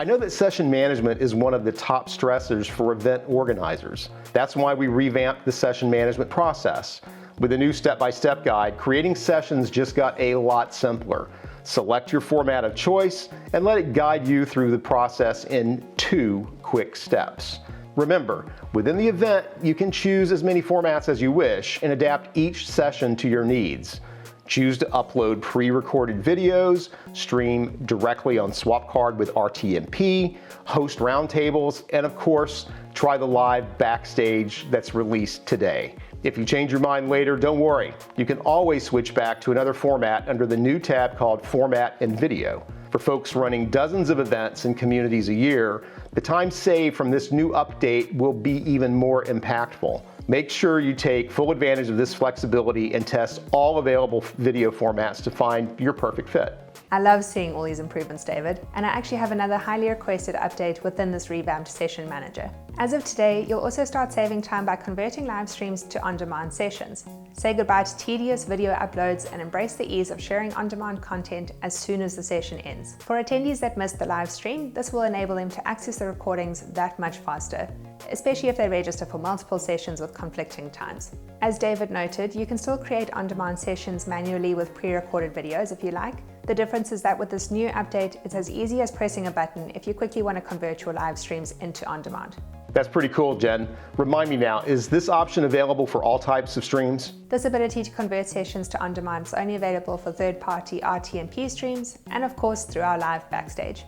I know that session management is one of the top stressors for event organizers. That's why we revamped the session management process. With a new step-by-step guide, creating sessions just got a lot simpler. Select your format of choice and let it guide you through the process in 2 quick steps. Remember, within the event, you can choose as many formats as you wish and adapt each session to your needs. Choose to upload pre-recorded videos, stream directly on Swapcard with RTMP, host roundtables, and of course, try the live backstage that's released today. If you change your mind later, don't worry. You can always switch back to another format under the new tab called Format and Video. For folks running dozens of events and communities a year, the time saved from this new update will be even more impactful. Make sure you take full advantage of this flexibility and test all available video formats to find your perfect fit. I love seeing all these improvements, David, and I actually have another highly requested update within this revamped session manager. As of today, you'll also start saving time by converting live streams to on-demand sessions. Say goodbye to tedious video uploads and embrace the ease of sharing on-demand content as soon as the session ends. For attendees that missed the live stream, this will enable them to access the recordings that much faster, especially if they register for multiple sessions with conflicting times. As David noted, you can still create on-demand sessions manually with pre-recorded videos if you like. The difference is that with this new update, it's as easy as pressing a button if you quickly want to convert your live streams into on-demand. That's pretty cool, Jen. Remind me now, is this option available for all types of streams? This ability to convert sessions to on-demand is only available for third-party RTMP streams and of course through our live backstage.